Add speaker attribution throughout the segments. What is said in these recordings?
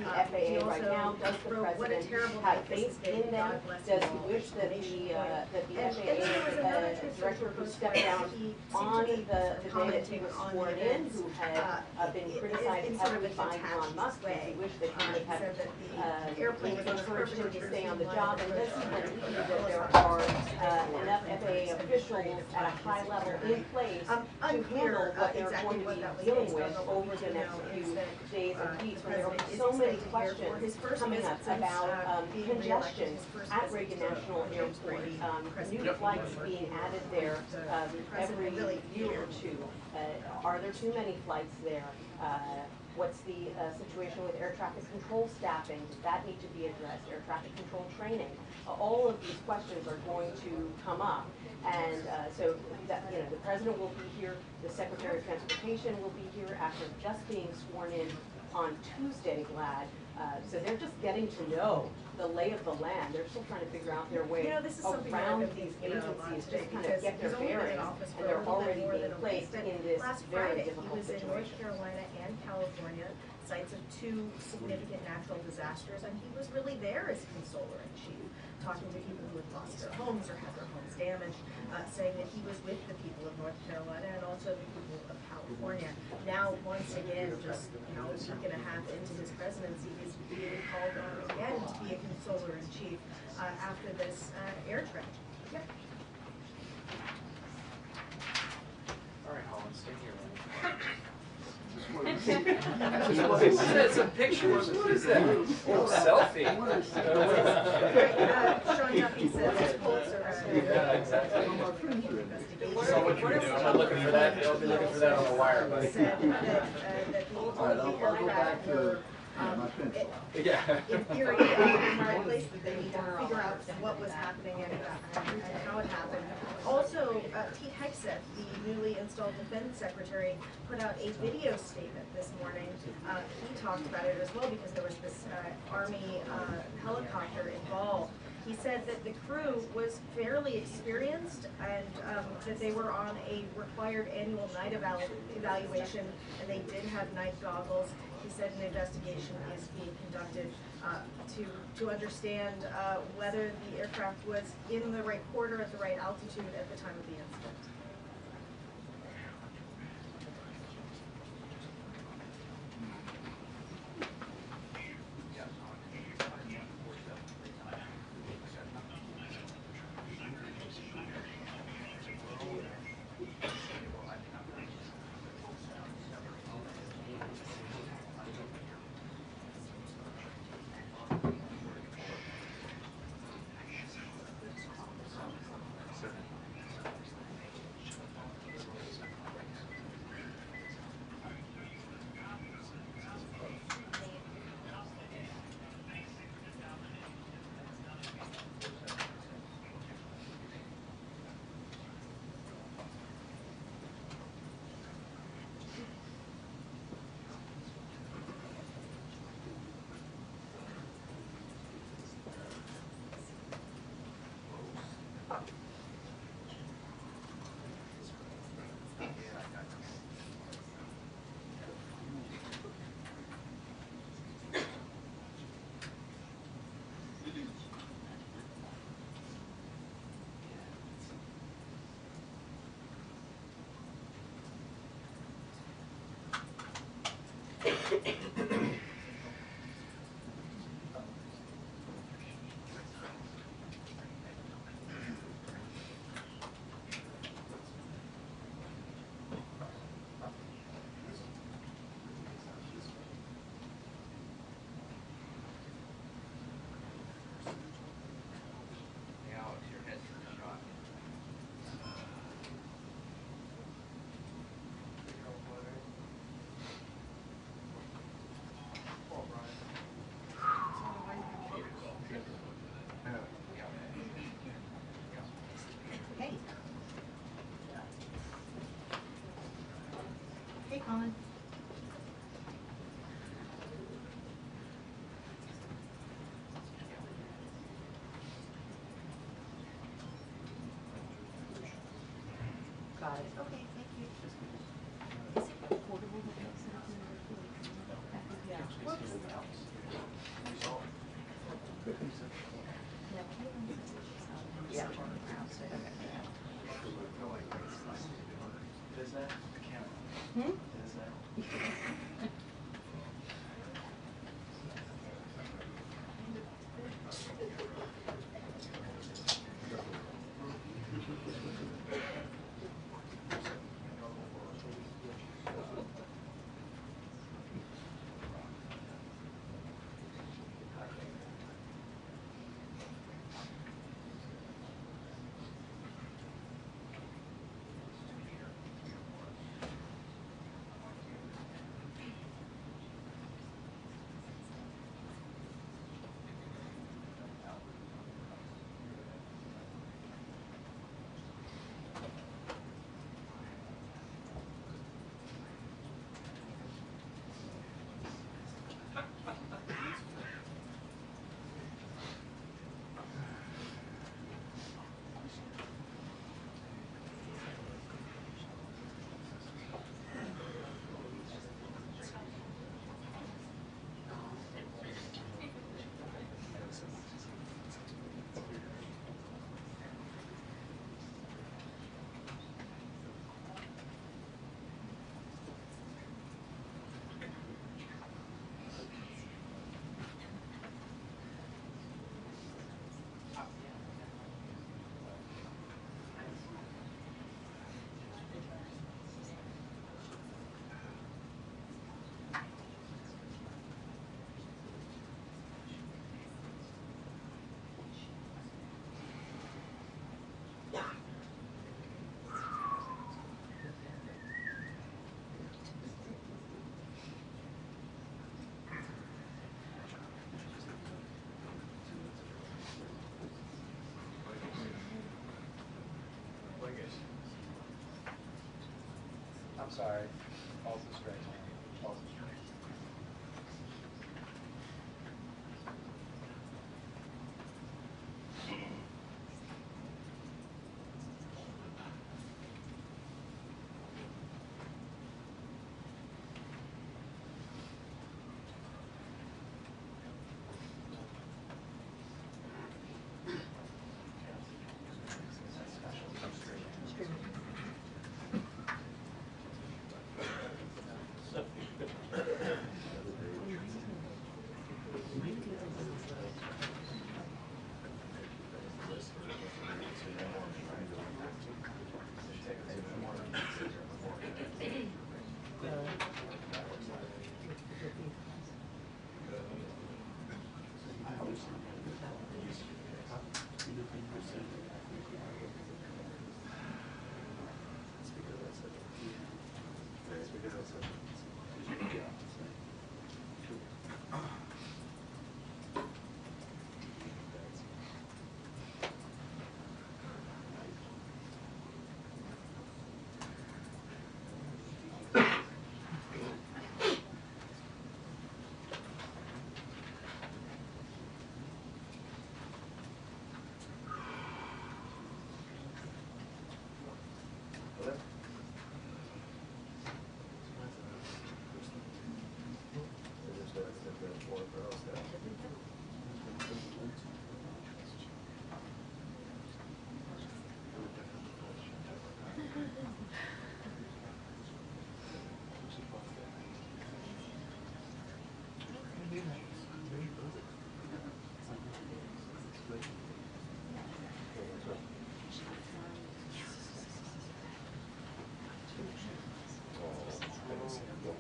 Speaker 1: the FAA right now? Does the president have faith in them? Does he wish that the FAA director who stepped down on the day that he was sworn in, who had been criticized heavily by Elon Musk, does he wish that he would have encouraged him to stay on the job? And does he believe that there are enough FAA officials at a high level in place to handle what they're going to be dealing with over the next few days and weeks, when there will be so many questions coming up about congestion at Reagan National Airport, new flights being added there every year or two. Are there too many flights there? What's the situation with air traffic control staffing? Does that need to be addressed? Air traffic control training? All of these questions are going to come up. And so that, the President will be here, the Secretary of Transportation will be here after just being sworn in on Tuesday, Glad. So they're just getting to know the lay of the land. They're still trying to figure out their way around these agencies, just kind of get their bearings, and they're already being placed in this very difficult situation.
Speaker 2: He was in North Carolina and California, sites of two significant natural disasters, and he was really there as consoler-in-chief, talking to people who had lost their homes or had their homes damaged, saying that he was with the people of North Carolina and also the people of California. Now, once again, just a week and a half into his presidency, he's being called on again to be a consoler-in-chief after this air tragedy. Yep.
Speaker 3: All right, Holland, stay here.
Speaker 4: It's a picture. What is that? Selfie.
Speaker 2: Sean Duffy says his Pulitzer.
Speaker 4: Yeah, exactly. So what you're doing, I'm looking for that. I'll be looking for that on the wire, buddy.
Speaker 2: Said that all the aircraft were infuriated in the right place, but they need to figure out what was happening and how it happened. Also, Pete Hegseth, the newly installed Defense Secretary, put out a video statement this morning. He talked about it as well because there was this Army helicopter involved. He said that the crew was fairly experienced and that they were on a required annual night evaluation, and they did have night goggles. He said an investigation is being conducted to understand whether the aircraft was in the right quarter at the right altitude at the time of the incident.
Speaker 5: Colin.
Speaker 1: Got it.
Speaker 5: Okay, thank you.
Speaker 1: Is it portable that makes it up in the report? Yeah.
Speaker 3: I'm sorry. Falls is straight. Falls is straight.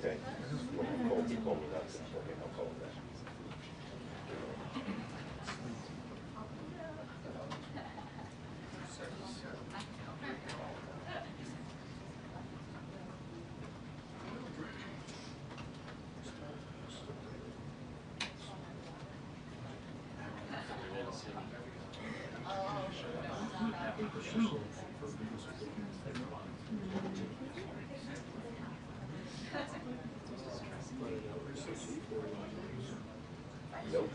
Speaker 6: Okay. You call me that. Okay, I'll call him that. Nope.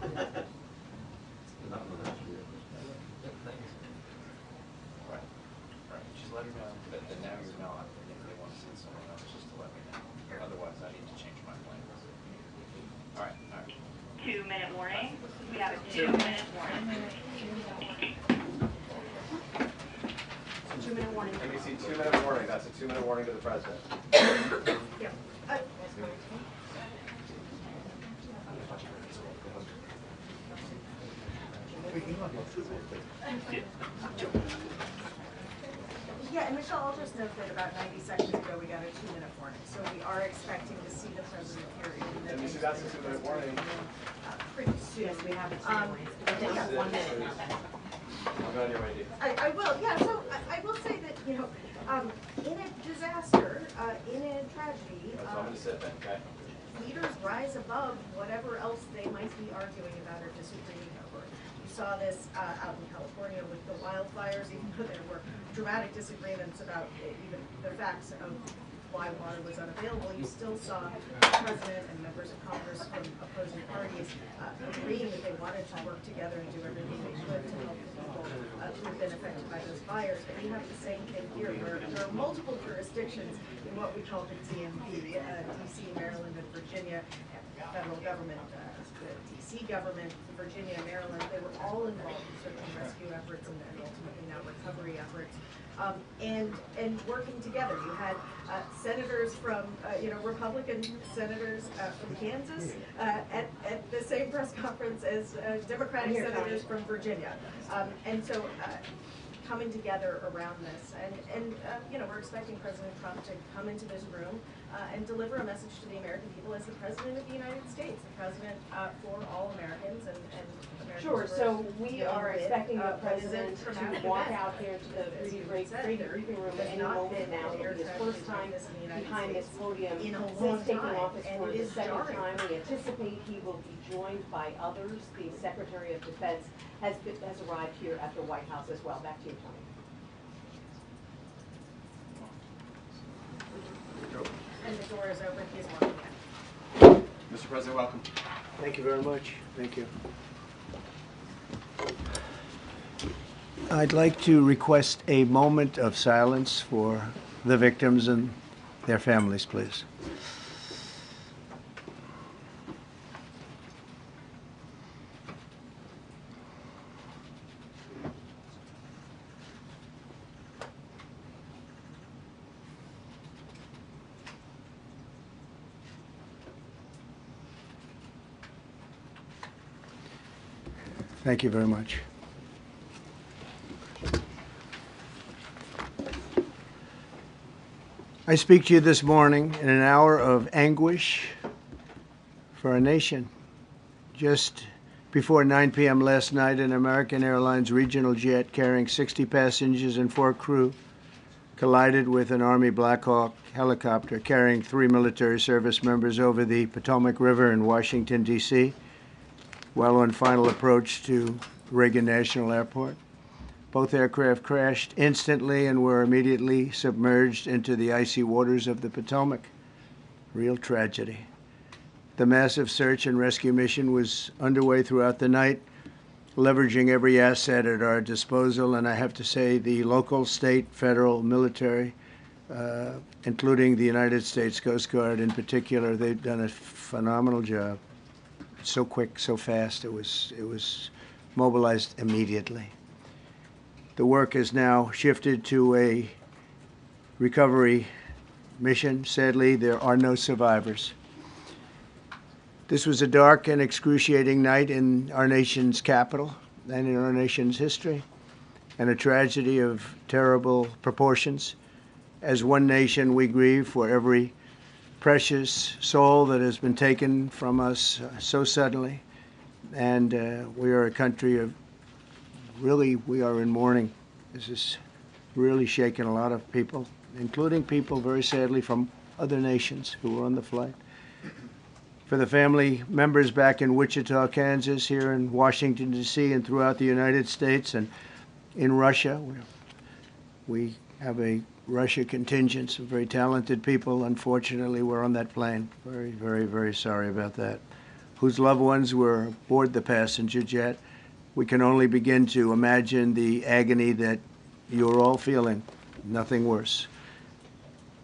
Speaker 4: Right. Just let her know that now you're not, and if they want to send someone else, just to let me know. Otherwise, I need to change my plans. All right.
Speaker 7: 2-minute warning. We have a 2-minute warning.
Speaker 1: 2-minute warning.
Speaker 4: NBC 2-minute warning. That's a 2-minute warning to the president.
Speaker 2: Yeah. Yeah, and Michelle, I'll just note that about 90 seconds ago we got a 2-minute warning, so we are expecting to see the president here in the
Speaker 4: NBC, that's a 2-minute warning.
Speaker 2: Pretty soon.
Speaker 1: Yes, we have a 2-minute warning. Down to 1 minute.
Speaker 4: I'll go on your way.
Speaker 2: I will, yeah, so I will say that, you know, in a disaster, in a tragedy,
Speaker 4: That's all I'm going to sit then, okay?
Speaker 2: leaders rise above whatever else they might be arguing about or disagreeing over. You saw this out in California with the wildfires, even though there were dramatic disagreements about even the facts of why water was unavailable, you still saw the president and members of Congress from opposing parties agreeing that they wanted to work together and do everything they could to help the people who have been affected by those fires. And we have the same thing here, where there are multiple jurisdictions in what we call the DMV, DC, Maryland, and Virginia, federal government, the DC government, Virginia, Maryland, they were all involved in search and rescue efforts and ultimately now recovery efforts. And working together. You had senators from, Republican senators from Kansas at the same press conference as Democratic senators from Virginia. And so coming together around this. And we're expecting President Trump to come into this room and deliver a message to the American people as the President of the United States, the President for all Americans and Americans.
Speaker 1: Sure, so we are expecting the president to walk out here to the briefing room at any moment now. It'll be his first time behind this podium since taking office for the second time. We anticipate he will be joined by others. The Secretary of Defense has arrived here at the White House as well. Back to you, Tony.
Speaker 2: And the door is open, he's walking in.
Speaker 4: Mr. President, welcome.
Speaker 8: Thank you very much. Thank you. I'd like to request a moment of silence for the victims and their families, please. Thank you very much. I speak to you this morning in an hour of anguish for our nation. Just before 9 p.m. last night, an American Airlines regional jet carrying 60 passengers and 4 crew collided with an Army Black Hawk helicopter carrying 3 military service members over the Potomak River in Washington, D.C., while on final approach to Reagan National Airport. Both aircraft crashed instantly and were immediately submerged into the icy waters of the Potomac. Real tragedy. The massive search and rescue mission was underway throughout the night, leveraging every asset at our disposal, and I have to say the local, state, federal, military, including the United States Coast Guard in particular, they've done a phenomenal job. So quick, so fast, it was mobilized immediately. The work has now shifted to a recovery mission. Sadly, there are no survivors. This was a dark and excruciating night in our nation's capital and in our nation's history, and a tragedy of terrible proportions. As one nation, we grieve for every precious soul that has been taken from us so suddenly, and we are a country of really, we are in mourning. This has really shaken a lot of people, including people, very sadly, from other nations who were on the flight. For the family members back in Wichita, Kansas, here in Washington, D.C., and throughout the United States and in Russia, we have a Russia contingent, some very talented people, unfortunately, were on that plane. Very, very, very sorry about that. whose loved ones were aboard the passenger jet. We can only begin to imagine the agony that you're all feeling. Nothing worse.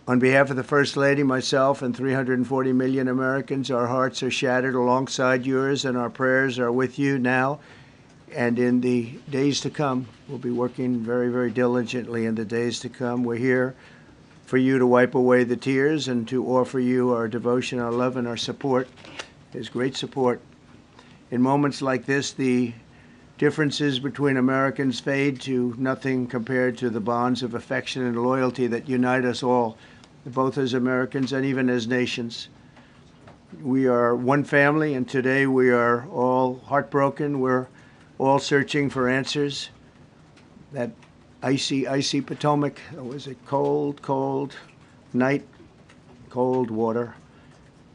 Speaker 8: On behalf of the First Lady, myself, and 340 million Americans, our hearts are shattered alongside yours, and our prayers are with you now and in the days to come. We'll be working very, very diligently in the days to come. We're here for you to wipe away the tears and to offer you our devotion, our love, and our support. There's great support. In moments like this, the differences between Americans fade to nothing compared to the bonds of affection and loyalty that unite us all, both as Americans and even as nations. We are one family, and today we are all heartbroken. We're all searching for answers. That icy Potomac, it was a cold, cold night, cold water.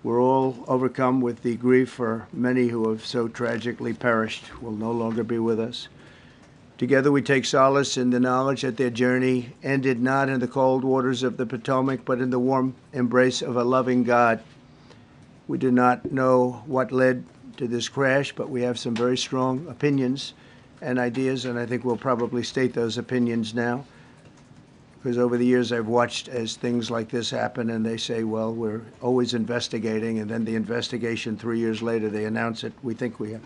Speaker 8: We're all overcome with the grief for many who have so tragically perished, will no longer be with us. Together we take solace in the knowledge that their journey ended not in the cold waters of the Potomac, but in the warm embrace of a loving God. We do not know what led to this crash, but we have some very strong opinions and ideas, and I think we'll probably state those opinions now. Because over the years I've watched as things like this happen, and they say, well, we're always investigating, and then the investigation 3 years later, they announce it. We think we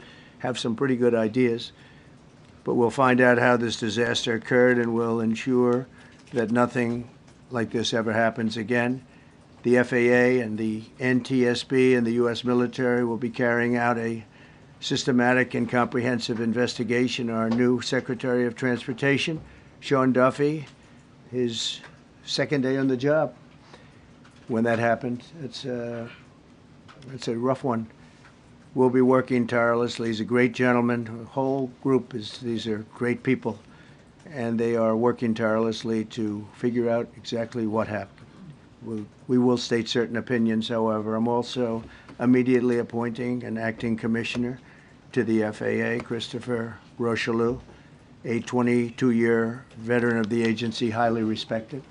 Speaker 8: have some pretty good ideas. But we'll find out how this disaster occurred, and we'll ensure that nothing like this ever happens again. The FAA and the NTSB and the U.S. military will be carrying out a systematic and comprehensive investigation. Our new Secretary of Transportation, Sean Duffy, his second day on the job when that happened. It's a rough one. We'll be working tirelessly. He's a great gentleman. The whole group these are great people, and they are working tirelessly to figure out exactly what happened. We will state certain opinions, however. I'm also immediately appointing an acting commissioner to the FAA, Christopher Rocheleau, a 22-year veteran of the agency, highly respected.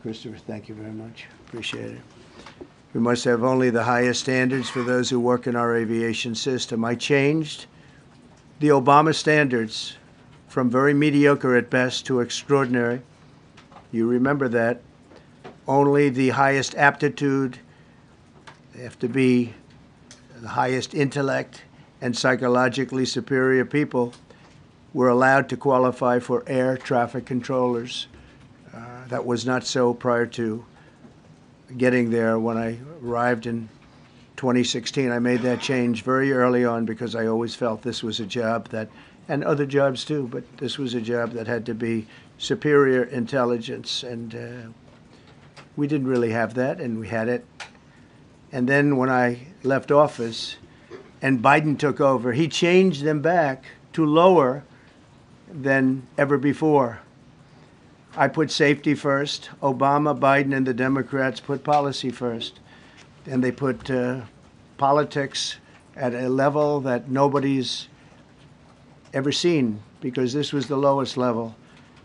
Speaker 8: Christopher, thank you very much. Appreciate it. We must have only the highest standards for those who work in our aviation system. I changed the Obama standards from very mediocre at best to extraordinary. You remember that. Only the highest aptitude, they have to be the highest intellect and psychologically superior people were allowed to qualify for air traffic controllers. That was not so prior to getting there. When I arrived in 2016, I made that change very early on because I always felt this was a job that, and other jobs too, but this was a job that had to be superior intelligence, and we didn't really have that, and we had it. And then when I left office and Biden took over, he changed them back to lower than ever before. I put safety first. Obama, Biden, and the Democrats put policy first. And they put politics at a level that nobody's ever seen, because this was the lowest level.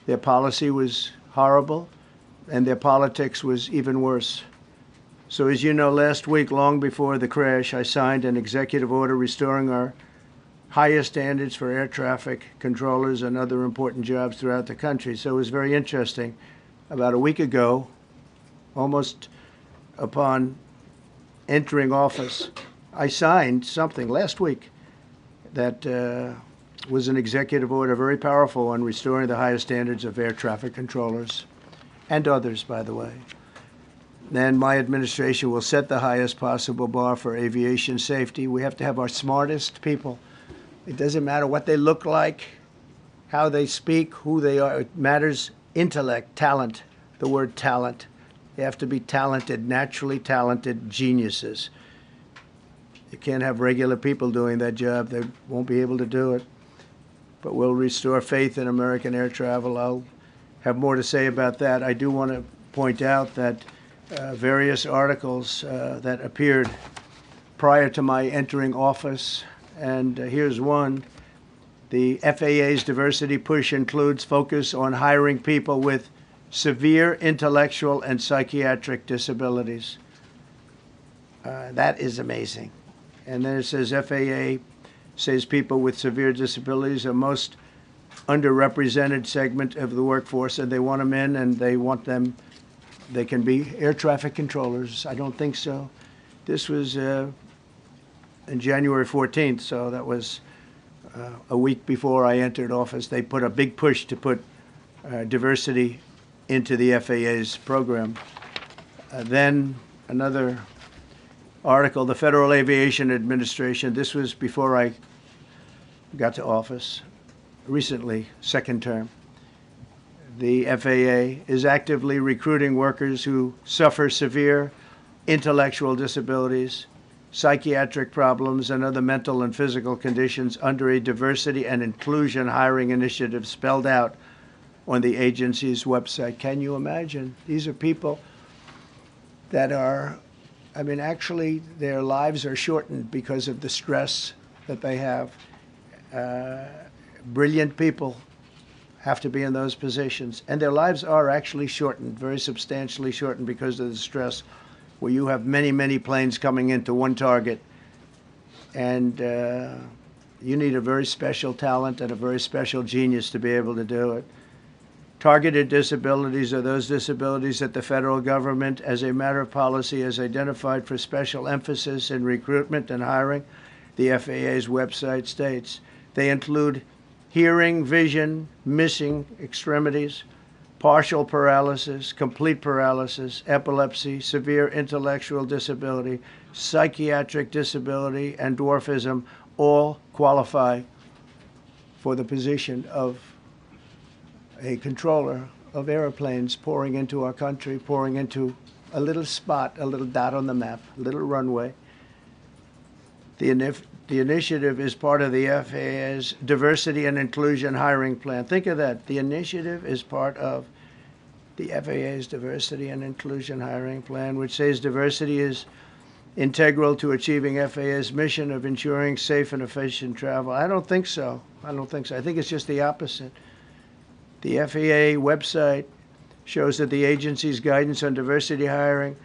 Speaker 8: Their policy was horrible, and their politics was even worse. So as you know, last week, long before the crash, I signed an executive order restoring our highest standards for air traffic controllers and other important jobs throughout the country. So it was very interesting. About a week ago, almost upon entering office, I signed something last week that was an executive order, very powerful, on restoring the highest standards of air traffic controllers and others, by the way. Then my administration will set the highest possible bar for aviation safety. We have to have our smartest people. It doesn't matter what they look like, how they speak, who they are. It matters intellect, talent, the word talent. They have to be talented, naturally talented geniuses. You can't have regular people doing that job. They won't be able to do it. But we'll restore faith in American air travel. I'll have more to say about that. I do want to point out that various articles that appeared prior to my entering office, and here's one. The FAA's diversity push includes focus on hiring people with severe intellectual and psychiatric disabilities. That is amazing. And then it says FAA says people with severe disabilities are most underrepresented segment of the workforce, and they want them in, and they want them, they can be air traffic controllers. I don't think so. This was in January 14th, so that was a week before I entered office. They put a big push to put diversity into the FAA's program. Then another article, the Federal Aviation Administration. This was before I got to office, recently, second term. The FAA is actively recruiting workers who suffer severe intellectual disabilities, psychiatric problems, and other mental and physical conditions under a diversity and inclusion hiring initiative spelled out on the agency's website. Can you imagine? These are people that are, I mean, actually their lives are shortened because of the stress that they have. Brilliant people have to be in those positions, and their lives are actually shortened, very substantially shortened, because of the stress, where you have many, many planes coming into one target, and you need a very special talent and a very special genius to be able to do it. Targeted disabilities are those disabilities that the federal government, as a matter of policy, has identified for special emphasis in recruitment and hiring, the FAA's website states. They include hearing, vision, missing extremities, partial paralysis, complete paralysis, epilepsy, severe intellectual disability, psychiatric disability, and dwarfism all qualify for the position of a controller of airplanes pouring into our country, pouring into a little spot, a little dot on the map, a little runway. The initiative is part of the FAA's diversity and inclusion hiring plan. Think of that. The initiative is part of the FAA's diversity and inclusion hiring plan, which says diversity is integral to achieving FAA's mission of ensuring safe and efficient travel. I don't think so. I don't think so. I think it's just the opposite. The FAA website shows that the agency's guidance on diversity hiring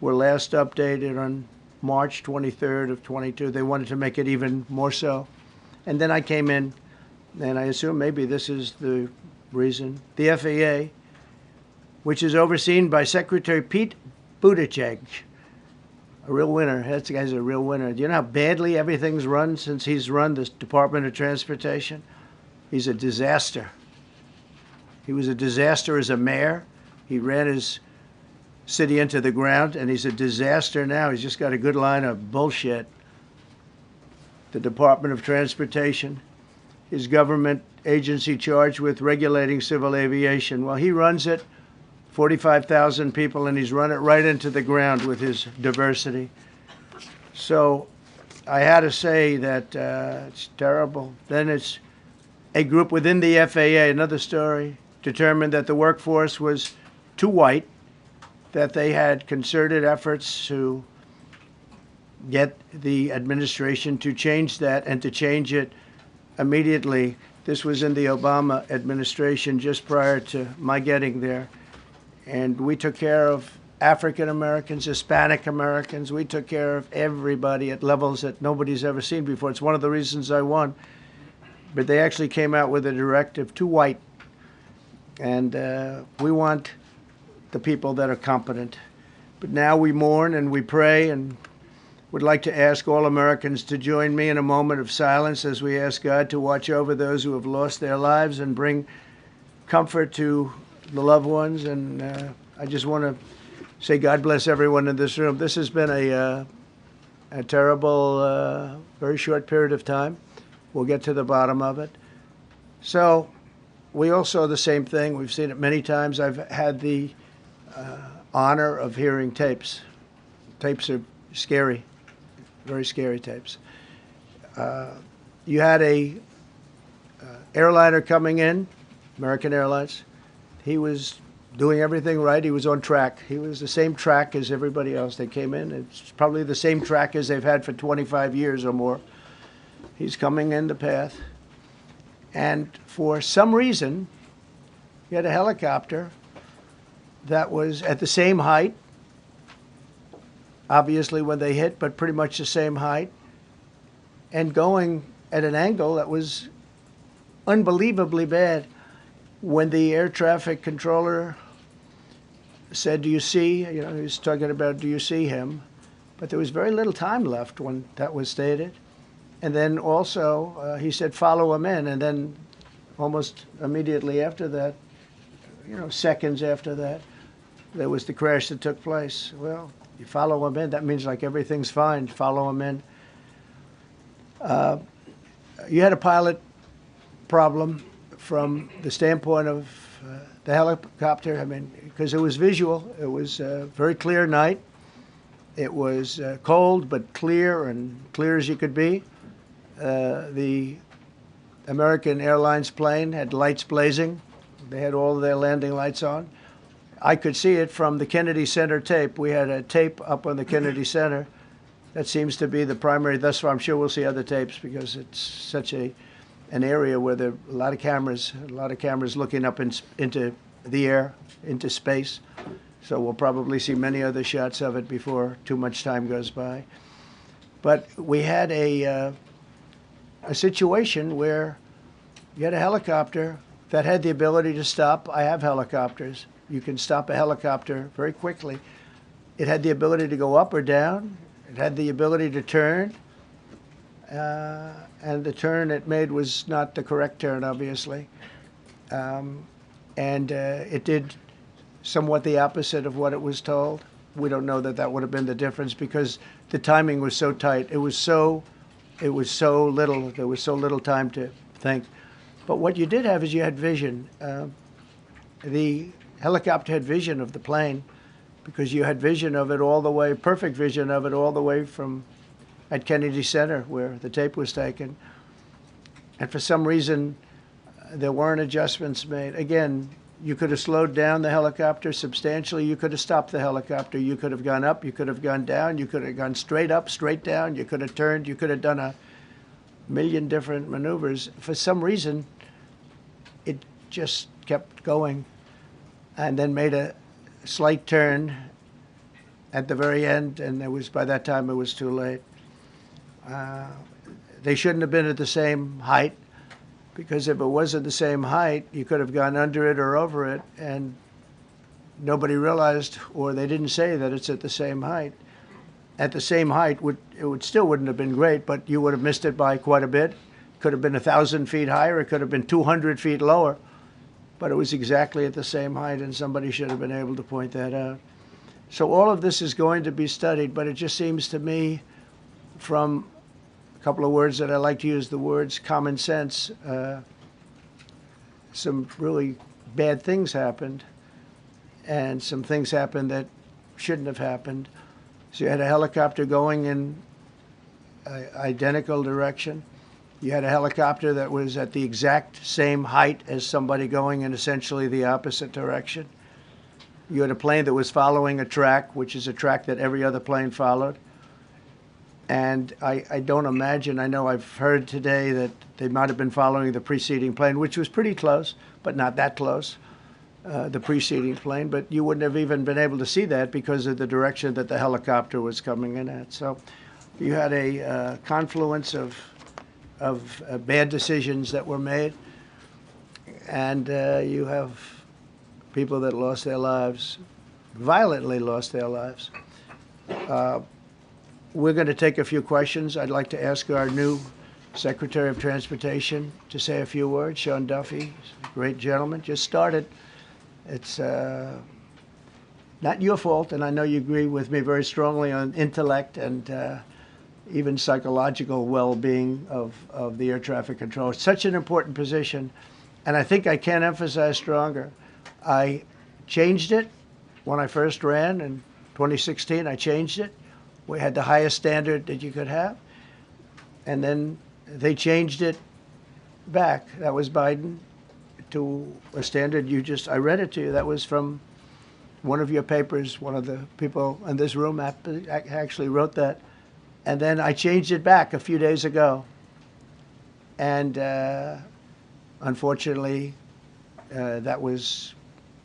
Speaker 8: were last updated on March 23rd of 22. They wanted to make it even more so. And then I came in, and I assume maybe this is the reason. The FAA, which is overseen by Secretary Pete Buttigieg, a real winner. That guy's a real winner. Do you know how badly everything's run since he's run this Department of Transportation? He's a disaster. He was a disaster as a mayor. He ran his city into the ground, and he's a disaster now. He's just got a good line of bullshit. The Department of Transportation, his government agency charged with regulating civil aviation. Well, he runs it, 45,000 people, and he's run it right into the ground with his diversity. So I had to say that it's terrible. Then it's a group within the FAA, another story, determined that the workforce was too white, that they had concerted efforts to get the administration to change that and to change it immediately. This was in the Obama administration just prior to my getting there. And we took care of African Americans, Hispanic Americans. We took care of everybody at levels that nobody's ever seen before. It's one of the reasons I won. But they actually came out with a directive, too white. And we want the people that are competent. But now we mourn and we pray, and would like to ask all Americans to join me in a moment of silence as we ask God to watch over those who have lost their lives and bring comfort to the loved ones. And I just want to say God bless everyone in this room. This has been a terrible, very short period of time. We'll get to the bottom of it. So we all saw the same thing. We've seen it many times. I've had the honor of hearing tapes. Tapes are scary, very scary tapes. You had a airliner coming in, American Airlines. He was doing everything right. He was on track. He was the same track as everybody else. They came in. It's probably the same track as they've had for 25 years or more. He's coming in the path. And for some reason, he had a helicopter that was at the same height, obviously when they hit, but pretty much the same height, and going at an angle that was unbelievably bad. When the air traffic controller said, "Do you see?" He was talking about, "Do you see him?" But there was very little time left when that was stated. And then also he said, "Follow him in." And then almost immediately after that, seconds after that, there was the crash that took place. Well, you follow him in, that means like everything's fine. Follow him in. You had a pilot problem from the standpoint of the helicopter. I mean, because it was visual. It was a very clear night. It was cold but clear, and clear as you could be. The American Airlines plane had lights blazing. They had all of their landing lights on. I could see it from the Kennedy Center tape. We had a tape up on the Kennedy Center. That seems to be the primary. Thus far, I'm sure we'll see other tapes because it's such an area where there are a lot of cameras looking up into the air, into space. So we'll probably see many other shots of it before too much time goes by. But we had a situation where you had a helicopter that had the ability to stop. I have helicopters. You can stop a helicopter very quickly. It had the ability to go up or down. It had the ability to turn. And the turn it made was not the correct turn, obviously. It did somewhat the opposite of what it was told. We don't know that would have been the difference because the timing was so tight. It was so little. There was so little time to think. But what you did have is you had vision. The helicopter had vision of the plane because you had vision of it all the way, perfect vision of it all the way from at Kennedy Center where the tape was taken. And for some reason, there weren't adjustments made. Again, you could have slowed down the helicopter substantially. You could have stopped the helicopter. You could have gone up. You could have gone down. You could have gone straight up, straight down. You could have turned. You could have done a million different maneuvers. For some reason, it just kept going and then made a slight turn at the very end, and by that time it was too late. They shouldn't have been at the same height, because if it wasn't the same height, you could have gone under it or over it, and nobody realized, or they didn't say that it's at the same height. At the same height, it still wouldn't have been great, but you would have missed it by quite a bit. It could have been 1,000 feet higher. It could have been 200 feet lower, but it was exactly at the same height, and somebody should have been able to point that out. So all of this is going to be studied, but it just seems to me, from a couple of words that I like to use, the words common sense, some really bad things happened, and some things happened that shouldn't have happened. So you had a helicopter going in an identical direction. You had a helicopter that was at the exact same height as somebody going in essentially the opposite direction. You had a plane that was following a track, which is a track that every other plane followed. And I don't imagine, I know I've heard today that they might have been following the preceding plane, which was pretty close, but not that close, the preceding plane. But you wouldn't have even been able to see that because of the direction that the helicopter was coming in at. So you had a confluence of bad decisions that were made. And you have people that lost their lives, violently lost their lives. We're going to take a few questions. I'd like to ask our new Secretary of Transportation to say a few words. Sean Duffy, great gentleman, just started. It's not your fault, and I know you agree with me very strongly on intellect and even psychological well-being of the air traffic control. It's such an important position, and I think I can't emphasize stronger. I changed it when I first ran in 2016. I changed it. We had the highest standard that you could have. And then they changed it back. That was Biden, to a standard I read it to you. That was from one of your papers. One of the people in this room actually wrote that. And then I changed it back a few days ago. And unfortunately, that was,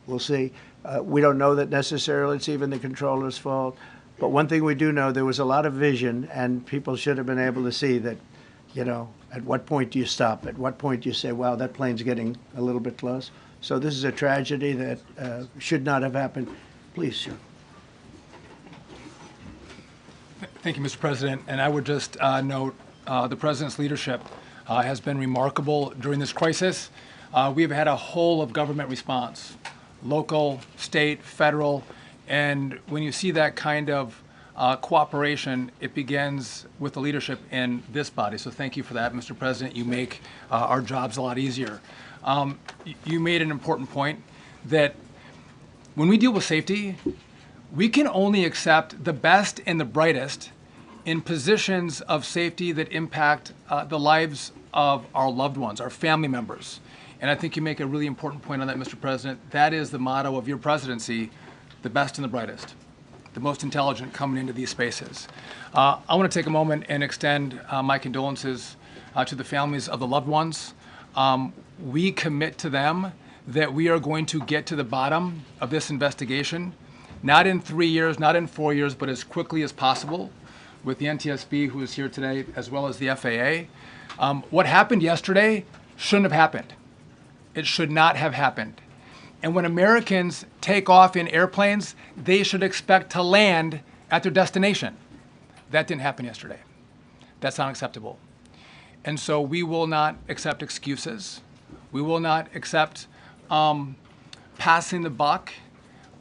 Speaker 8: we'll see. We don't know that necessarily it's even the controller's fault. But one thing we do know, there was a lot of vision, and people should have been able to see that You know, at what point do you stop? At what point do you say, wow, that plane's getting a little bit close? So this is a tragedy that should not have happened. Please, sir.
Speaker 9: Thank you, Mr. President. And I would just note the President's leadership has been remarkable during this crisis. We have had a whole of government response, local, state, federal, and when you see that kind of cooperation, it begins with the leadership in this body. So thank you for that, Mr. President. You make our jobs a lot easier. You made an important point that when we deal with safety, we can only accept the best and the brightest in positions of safety that impact the lives of our loved ones, our family members. And I think you make a really important point on that, Mr. President. That is the motto of your presidency, the best and the brightest, the most intelligent coming into these spaces. I want to take a moment and extend my condolences to the families of the loved ones. We commit to them that we are going to get to the bottom of this investigation, not in 3 years, not in 4 years, but as quickly as possible with the NTSB, who is here today, as well as the FAA. What happened yesterday shouldn't have happened. It should not have happened. And when Americans take off in airplanes, they should expect to land at their destination. That didn't happen yesterday. That's not acceptable. And so we will not accept excuses. We will not accept passing the buck.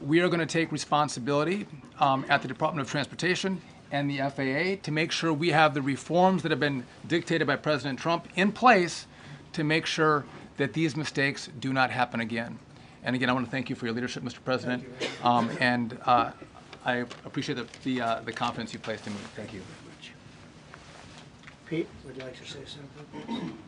Speaker 9: We are going to take responsibility at the Department of Transportation and the FAA to make sure we have the reforms that have been dictated by President Trump in place to make sure that these mistakes do not happen again. And again, I want to thank you for your leadership, Mr. President, and I appreciate the confidence you placed in me. Thank you.
Speaker 8: Pete, would you like to say something?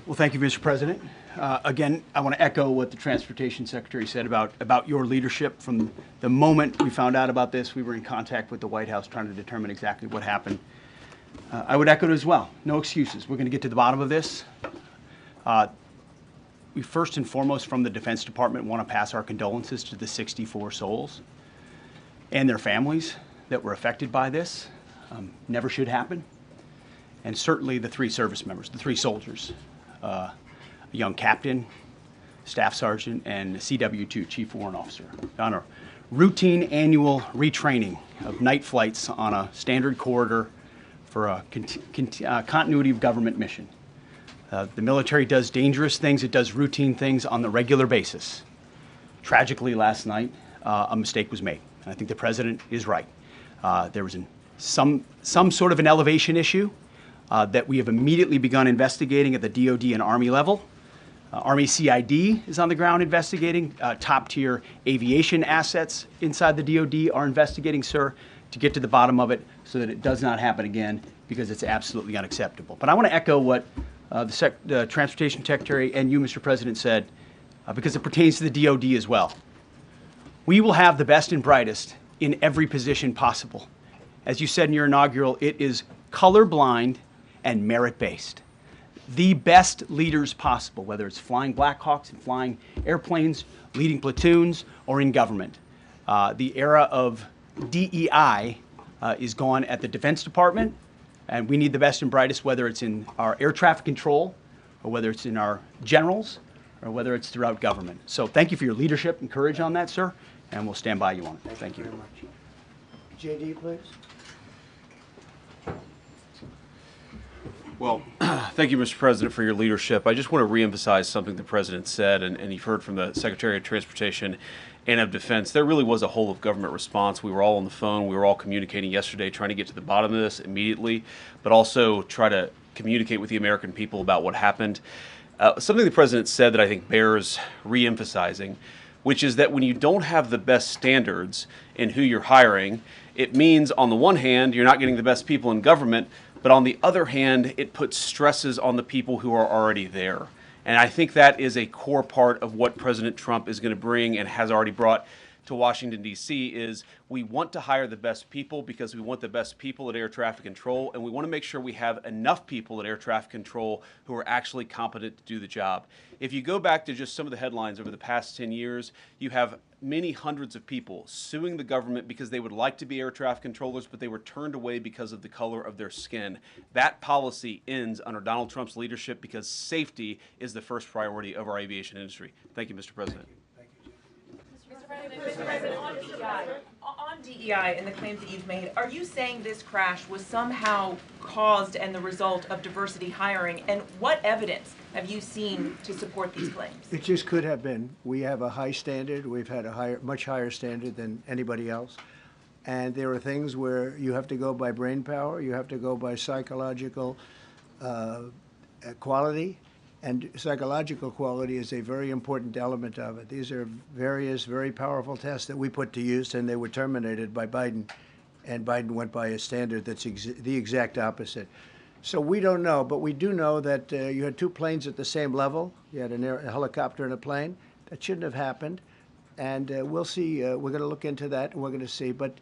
Speaker 10: Well, thank you, Mr. President. Again, I want to echo what the Transportation Secretary said about your leadership. From the moment we found out about this, we were in contact with the White House trying to determine exactly what happened. I would echo it as well. No excuses. We're going to get to the bottom of this. We first and foremost, from the Defense Department, want to pass our condolences to the 64 souls and their families that were affected by this. Never should happen. And certainly the 3 service members, the 3 soldiers, a young captain, staff sergeant, and CW2, Chief Warrant Officer, on a routine annual retraining of night flights on a standard corridor for a continuity of government mission. The military does dangerous things. It does routine things on the regular basis. Tragically, last night, a mistake was made. And I think the President is right. There was some sort of an elevation issue that we have immediately begun investigating at the DOD and Army level. Army CID is on the ground investigating. Top-tier aviation assets inside the DOD are investigating, sir, to get to the bottom of it so that it does not happen again, because it's absolutely unacceptable. But I want to echo what the Transportation Secretary and you, Mr. President, said, because it pertains to the DOD as well. We will have the best and brightest in every position possible. As you said in your inaugural, it is colorblind and merit-based. The best leaders possible, whether it's flying Black Hawks and flying airplanes, leading platoons, or in government. The era of DEI is gone at the Defense Department, and we need the best and brightest, whether it's in our air traffic control, or whether it's in our generals, or whether it's throughout government. So thank you for your leadership and courage on that, sir, and we'll stand by you on it. Thank you.
Speaker 8: Very much. JD, please.
Speaker 6: Well, thank you, Mr. President, for your leadership. I just want to reemphasize something the President said, and you've heard from the Secretary of Transportation and of Defense. There really was a whole of government response. We were all on the phone. We were all communicating yesterday, trying to get to the bottom of this immediately, but also try to communicate with the American people about what happened. Something the President said that I think bears reemphasizing, which is that when you don't have the best standards in who you're hiring, it means, on the one hand, you're not getting the best people in government, but on the other hand, it puts stresses on the people who are already there. And I think that is a core part of what President Trump is going to bring and has already brought to Washington, D.C. is we want to hire the best people because we want the best people at air traffic control, and we want to make sure we have enough people at air traffic control who are actually competent to do the job. If you go back to just some of the headlines over the past 10 years, you have many hundreds of people suing the government because they would like to be air traffic controllers, but they were turned away because of the color of their skin. That policy ends under Donald Trump's leadership because safety is the first priority of our aviation industry. Thank you, Mr. President.
Speaker 11: Mr. President, on DEI and the claims that you've made, are you saying this crash was somehow caused and the result of diversity hiring? And what evidence have you seen to support these claims?
Speaker 8: It just could have been. We have a high standard. We've had a much higher standard than anybody else. And there are things where you have to go by brain power, you have to go by psychological quality. And psychological quality is a very important element of it. These are various very powerful tests that we put to use, and they were terminated by Biden. And Biden went by a standard that's the exact opposite. So we don't know, but we do know that you had two planes at the same level. You had a helicopter and a plane. That shouldn't have happened. And we'll see. We're going to look into that, and we're going to see. But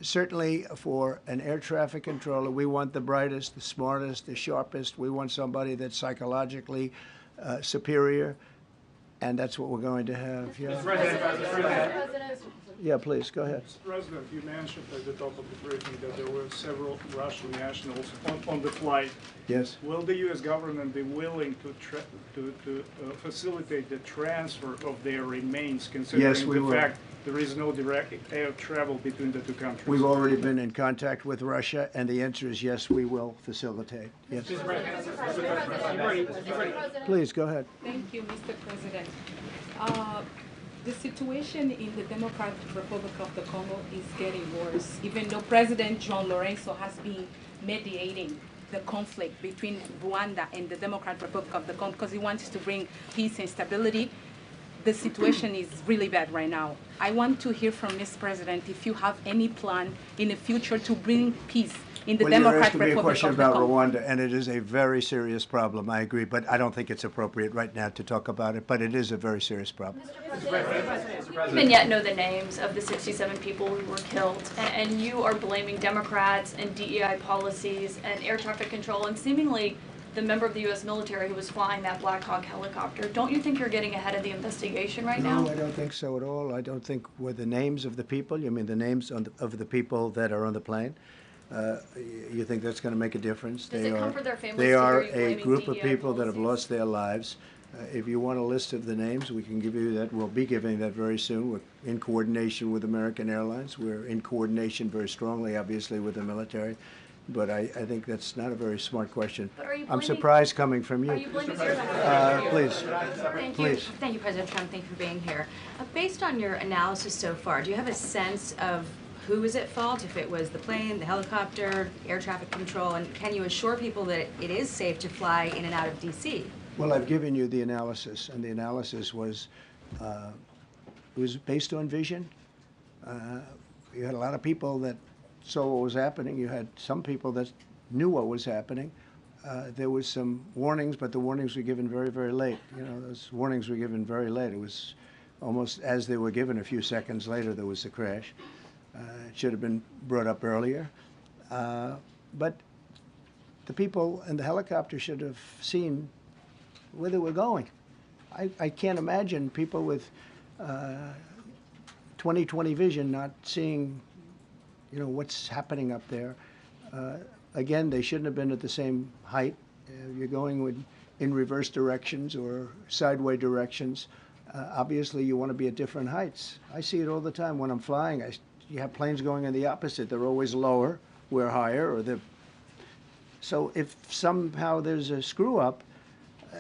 Speaker 8: certainly for an air traffic controller, we want the brightest, the smartest, the sharpest. We want somebody that's psychologically superior, and that's what we're going to have. Yeah. Yeah, please, go ahead.
Speaker 12: Mr. President, you mentioned at the top of the briefing that there were several Russian nationals on the flight.
Speaker 8: Yes.
Speaker 12: Will the U.S. government be willing to facilitate the transfer of their remains, considering the fact there is no direct air travel between the two countries?
Speaker 8: We've already been in contact with Russia, and the answer is yes, we will facilitate. Yes. Please, go ahead.
Speaker 13: Thank you, Mr. President. The situation in the Democratic Republic of the Congo is getting worse, even though President John Lorenzo has been mediating the conflict between Rwanda and the Democratic Republic of the Congo because he wants to bring peace and stability. The situation is really bad right now. I want to hear from Ms. President if you have any plan in the future to bring peace in the Democratic Republic of the Congo.
Speaker 8: Well, you're asking me a question about Rwanda, and it is a very serious problem, I agree, but I don't think it's appropriate right now to talk about it, but it is a very serious problem.
Speaker 14: Mr. President, we don't even yet know the names of the 67 people who were killed, and you are blaming Democrats and DEI policies and air traffic control and seemingly the member of the U.S. military who was flying that Black Hawk helicopter. Don't you think you're getting ahead of the investigation right now?
Speaker 8: No, I don't think so at all. I don't think were the names of the people. You mean the names of the people that are on the plane? You think that's going to make a difference?
Speaker 14: Does it comfort their families
Speaker 8: They
Speaker 14: to
Speaker 8: are
Speaker 14: hear you
Speaker 8: a
Speaker 14: blaming
Speaker 8: group of
Speaker 14: DEI
Speaker 8: people that have
Speaker 14: policies?
Speaker 8: lost their lives. If you want a list of the names, we can give you that. We'll be giving that very soon. We're in coordination with American Airlines. We're in coordination very strongly, obviously, with the military. But I think that's not a very smart question.
Speaker 14: But are you
Speaker 8: I'm
Speaker 14: blaming-
Speaker 8: surprised coming from you.
Speaker 14: Are you blaming
Speaker 8: Please.
Speaker 15: Thank you.
Speaker 8: Please.
Speaker 15: Thank you, President Trump. Thank you for being here. Based on your analysis so far, do you have a sense of who was at fault, if it was the plane, the helicopter, air traffic control, and can you assure people that it is safe to fly in and out of D.C.?
Speaker 8: Well, I've given you the analysis, and the analysis was it was based on vision. You had a lot of people that saw what was happening. You had some people that knew what was happening. There was some warnings, but the warnings were given very, very late. You know, those warnings were given very late. It was almost as they were given a few seconds later, there was a crash. It should have been brought up earlier. But the people in the helicopter should have seen where they were going. I can't imagine people with 20/20 vision not seeing, you know, what's happening up there. Again, they shouldn't have been at the same height. You're going in reverse directions or sideways directions. Obviously, you want to be at different heights. I see it all the time when I'm flying. You have planes going in the opposite. They're always lower, we're higher, or so if somehow there's a screw up,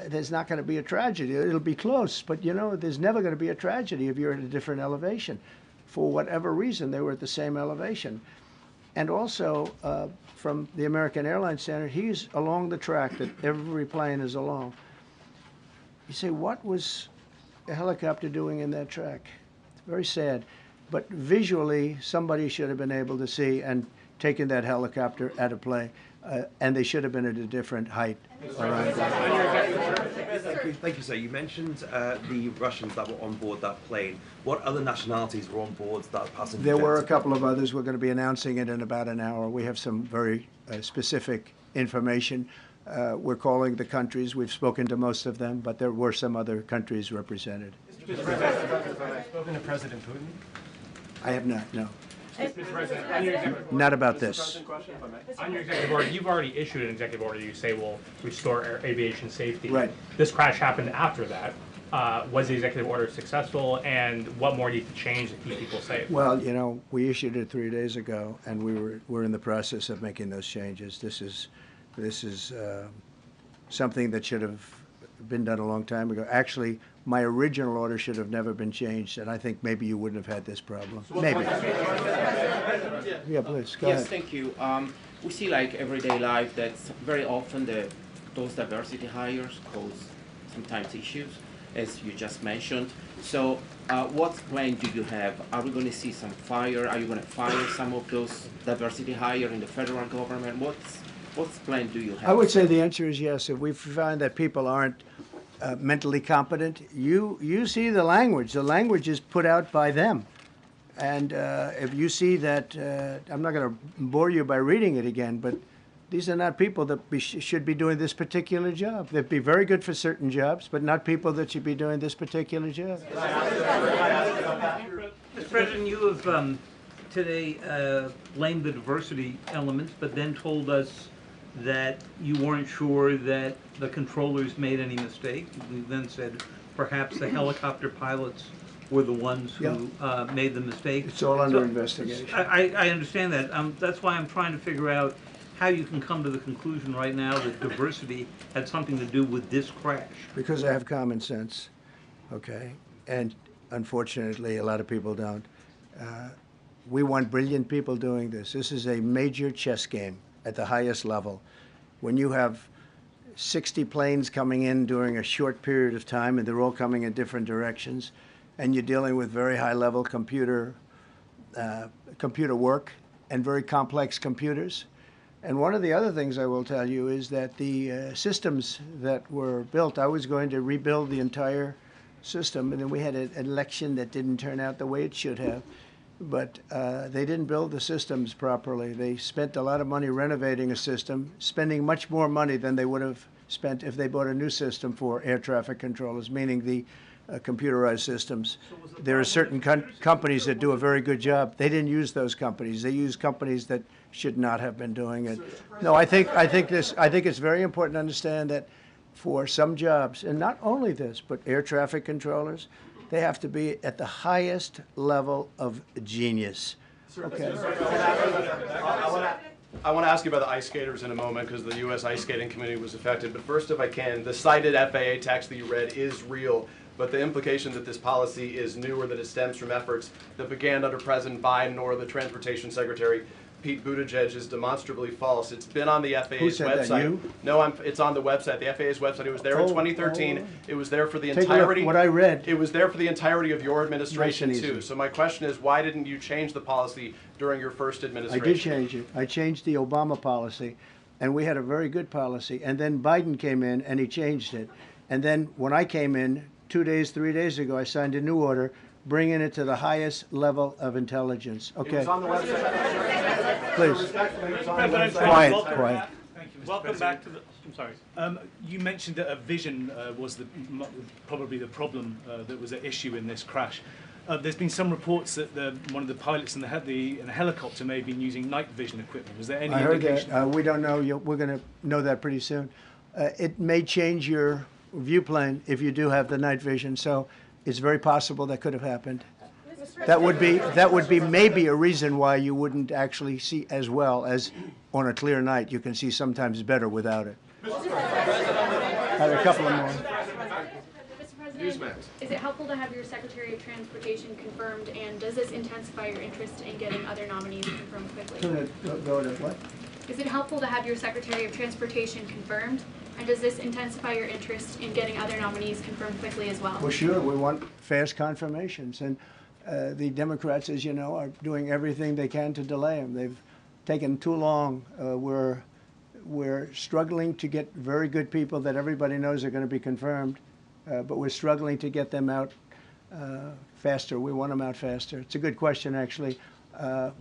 Speaker 8: there's not going to be a tragedy. It'll be close, but you know, there's never going to be a tragedy if you're at a different elevation. For whatever reason, they were at the same elevation. And also, from the American Airlines standard, he's along the track that every plane is along. You say, what was a helicopter doing in that track? It's very sad. But visually, somebody should have been able to see and taken that helicopter out of play. and they should have been at a different height.
Speaker 16: Thank you, sir. You mentioned the Russians that were on board that plane. What other nationalities were on board that passenger jet?
Speaker 8: There were a couple of others. We're going to be announcing it in about an hour. We have some very specific information. We're calling the countries. We've spoken to most of them, but there were some other countries represented.
Speaker 17: Mr. President, have you spoken to President Putin?
Speaker 8: I have not, no.
Speaker 17: Mr. President, on your executive order,
Speaker 8: Not about this.
Speaker 17: On your executive order, you've already issued an executive order you say will restore aviation safety.
Speaker 8: Right.
Speaker 17: This crash happened after that. Was the executive order successful, and what more needs to change to keep people safe?
Speaker 8: Well, you know, we issued it 3 days ago, and we're in the process of making those changes. This is something that should have been done a long time ago. Actually, my original order should have never been changed, and I think maybe you wouldn't have had this problem. Maybe. Yeah, please, go ahead.
Speaker 18: Yes, thank you. We see like everyday life that very often those diversity hires cause sometimes issues, as you just mentioned. So what plan do you have? Are we going to see some fire? Are you going to fire some of those diversity hire in the federal government? What plan do you have?
Speaker 8: I would say the answer is yes. If we find that people aren't mentally competent, you see the language. The language is put out by them. And if you see that, I'm not going to bore you by reading it again, but these are not people that should be doing this particular job. They'd be very good for certain jobs, but not people that should be doing this particular job.
Speaker 19: Mr. President, you have today blamed the diversity elements, but then told us that you weren't sure that the controllers made any mistake. We then said perhaps the helicopter pilots were the ones who made the mistake.
Speaker 8: It's all under investigation.
Speaker 19: I understand that. That's why I'm trying to figure out how you can come to the conclusion right now that diversity had something to do with this crash.
Speaker 8: Because I have common sense, okay? And unfortunately, a lot of people don't. We want brilliant people doing this. This is a major chess game at the highest level. When you have 60 planes coming in during a short period of time, and they're all coming in different directions, and you're dealing with very high-level computer work and very complex computers. And one of the other things I will tell you is that the systems that were built, I was going to rebuild the entire system, and then we had an election that didn't turn out the way it should have. But they didn't build the systems properly. They spent a lot of money renovating a system, spending much more money than they would have spent if they bought a new system for air traffic controllers, meaning the computerized systems. There are certain companies that do a very good job. They didn't use those companies. They used companies that should not have been doing it. No, I think it's very important to understand that for some jobs, and not only this, but air traffic controllers, they have to be at the highest level of genius. Okay.
Speaker 20: I want to ask you about the ice skaters in a moment because the U.S. ice skating community was affected. But first, if I can, the cited FAA text that you read is real. But the implication that this policy is new or that it stems from efforts that began under President Biden or the Transportation Secretary Pete Buttigieg is demonstrably false. It's been on the FAA's
Speaker 8: Who said
Speaker 20: website.
Speaker 8: That, you?
Speaker 20: No, it's on the website, the FAA's website. It was there in 2013. It was there for the
Speaker 8: Take
Speaker 20: entirety.
Speaker 8: a look, what I read.
Speaker 20: It was there for the entirety of your administration
Speaker 8: Nice and
Speaker 20: too.
Speaker 8: easy.
Speaker 20: So my question is, why didn't you change the policy during your first administration?
Speaker 8: I did change it. I changed the Obama policy, and we had a very good policy. And then Biden came in, and he changed it. And then when I came in 3 days ago, I signed a new order bringing it to the highest level of intelligence. Okay.
Speaker 20: It was on the website.
Speaker 8: Please. Quiet.
Speaker 21: Thank you, Mr.
Speaker 19: Welcome
Speaker 21: President.
Speaker 19: back to the. I'm sorry.
Speaker 21: You mentioned that a vision was probably the problem that was at issue in this crash. There's been some reports that one of the pilots in the helicopter may have been using night vision equipment. Was there any
Speaker 8: I heard
Speaker 21: indication?
Speaker 8: that. We don't know. We're going to know that pretty soon. It may change your view plane if you do have the night vision. So it's very possible that could have happened. That would be maybe a reason why you wouldn't actually see as well as on a clear night. You can see sometimes better without it. I have a couple of more.
Speaker 14: Mr. President, is it helpful to have your Secretary of Transportation confirmed, and does this intensify your interest in getting other nominees confirmed quickly?
Speaker 8: Go to what?
Speaker 14: Is it helpful to have your Secretary of Transportation confirmed, and does this intensify your interest in getting other nominees confirmed quickly as well?
Speaker 8: Well, sure. We want fast confirmations. And the Democrats, as you know, are doing everything they can to delay them. They've taken too long. we're struggling to get very good people that everybody knows are going to be confirmed, but we're struggling to get them out faster. We want them out faster. It's a good question, actually.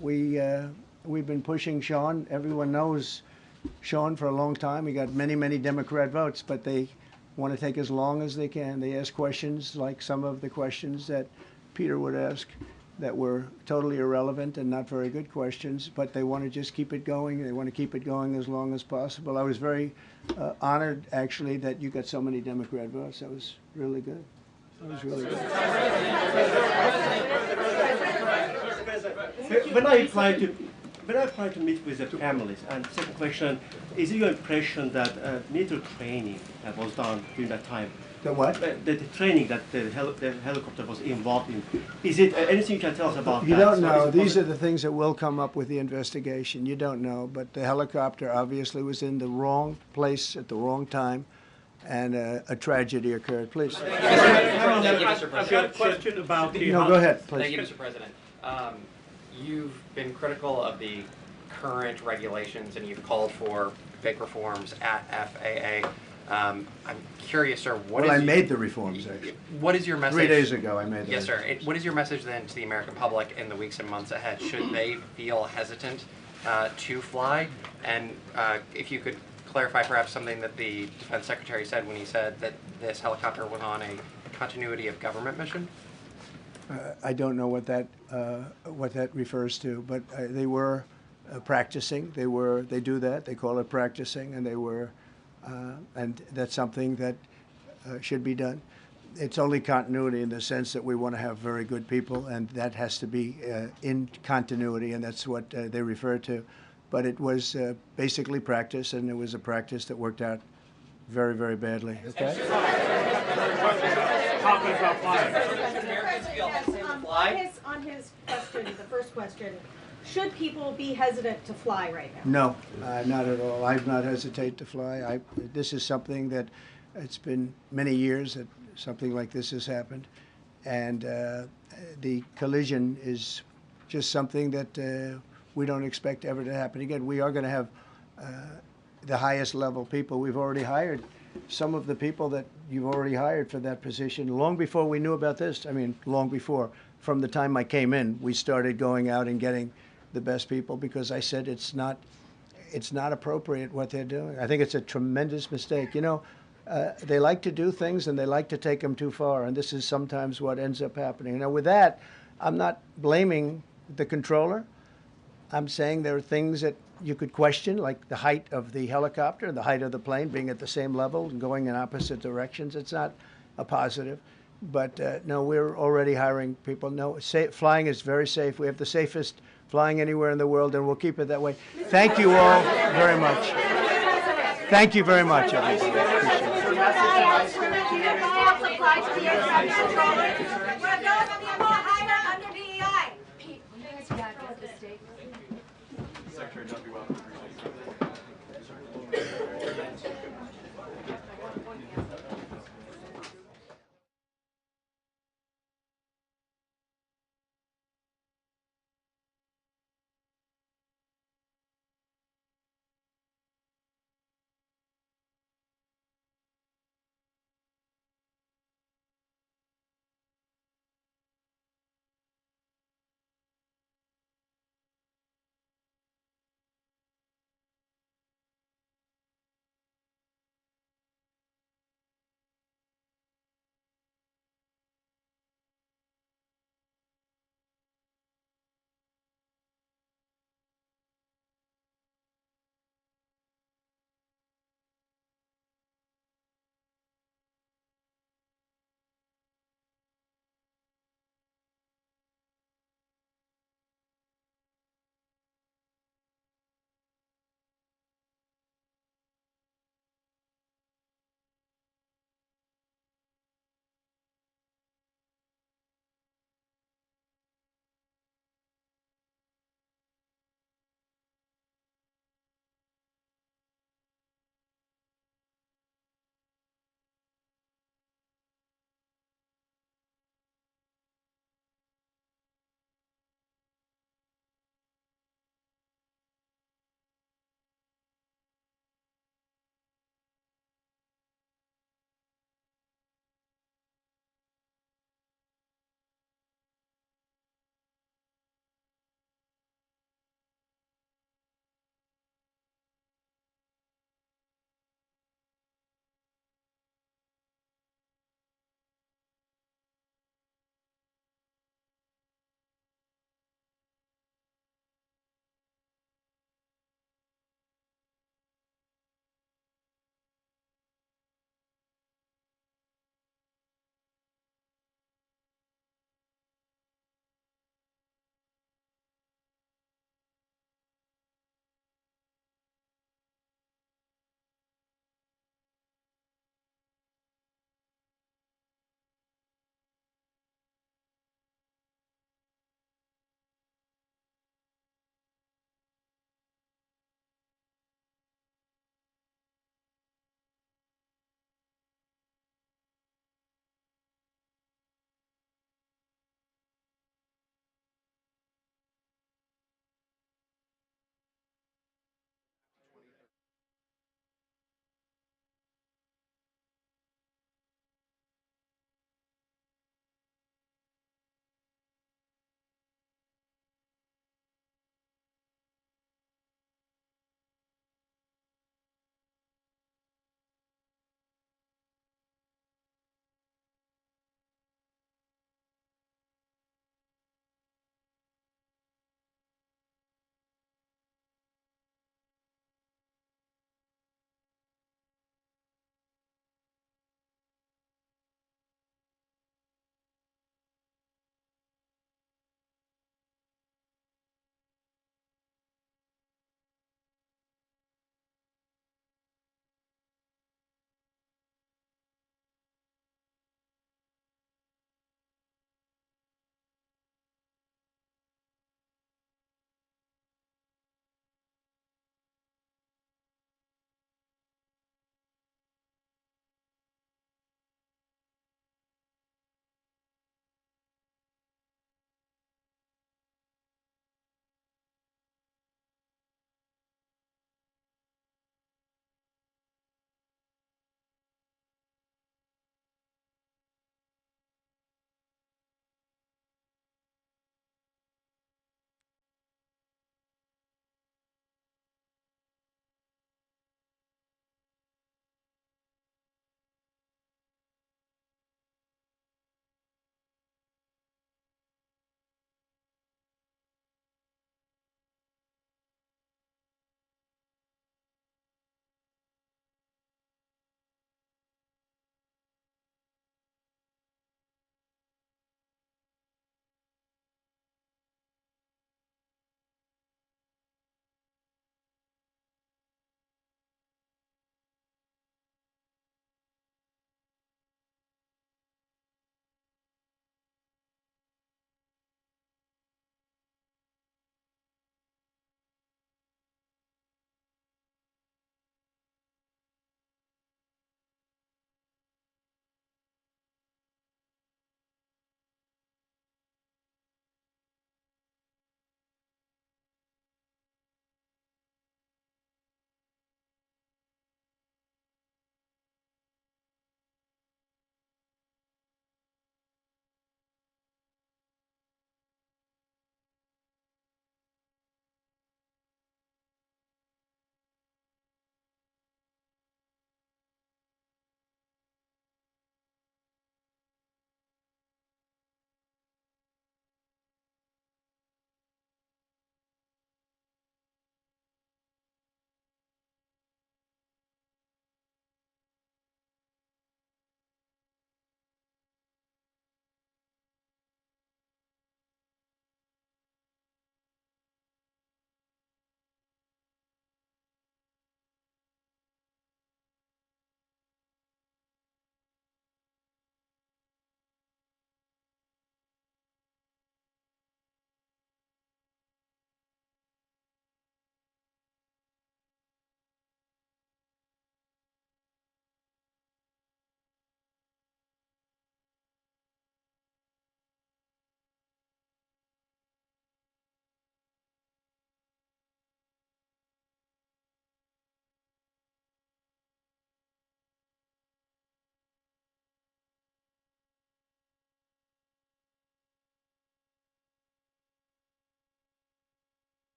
Speaker 8: We've been pushing Sean. Everyone knows Sean for a long time. He got many, many Democrat votes, but they want to take as long as they can. They ask questions like some of the questions that Peter would ask that were totally irrelevant and not very good questions, but they want to just keep it going. They want to keep it going as long as possible. I was very honored, actually, that you got so many Democrat votes. That was really good. That was really good.
Speaker 5: When I applied to meet with the families, and second question, is it your impression that military training that was done during that time?
Speaker 8: The what?
Speaker 5: The training that the helicopter was involved in. Is it anything you can tell us about
Speaker 8: You
Speaker 5: that?
Speaker 8: don't know. These are the things that will come up with the investigation. You don't know. But the helicopter obviously was in the wrong place at the wrong time, and a tragedy occurred. Please.
Speaker 5: Thank you, Mr. President. I've got a question about the...
Speaker 8: No, go ahead, please.
Speaker 22: Thank you, Mr. President. You've been critical of the current regulations, and you've called for big reforms at FAA. I'm curious, sir,
Speaker 8: Well, I made the reforms, actually.
Speaker 22: What is your message?
Speaker 8: 3 days ago, I made them.
Speaker 22: Yes, sir. What is your message then to the American public in the weeks and months ahead? Should they feel hesitant to fly? And if you could clarify perhaps something that the Defense Secretary said when he said that this helicopter was on a continuity of government mission?
Speaker 8: I don't know what that refers to, but they were practicing. They do that. They call it practicing, and they were, and that's something that should be done. It's only continuity in the sense that we want to have very good people, and that has to be in continuity, and that's what they refer to. But it was basically practice, and it was a practice that worked out very, very badly. Okay.
Speaker 2: On his question, the first question, should people be hesitant to fly right now?
Speaker 8: No, not at all. I've not hesitated to fly. This is something that it's been many years that something like this has happened, and the collision is just something that we don't expect ever to happen again. We are going to have the highest level people. We've already hired some of the people that you've already hired for that position long before we knew about this. I mean, long before. From the time I came in, we started going out and getting the best people because I said it's not appropriate what they're doing. I think it's a tremendous mistake. You know, they like to do things and they like to take them too far, and this is sometimes what ends up happening. Now, with that, I'm not blaming the controller. I'm saying there are things that you could question, like the height of the helicopter, the height of the plane being at the same level and going in opposite directions. It's not a positive. But no, we're already hiring people. No, flying is very safe. We have the safest flying anywhere in the world, and we'll keep it that way. Thank you all very much. Thank you very much, everybody. Appreciate it.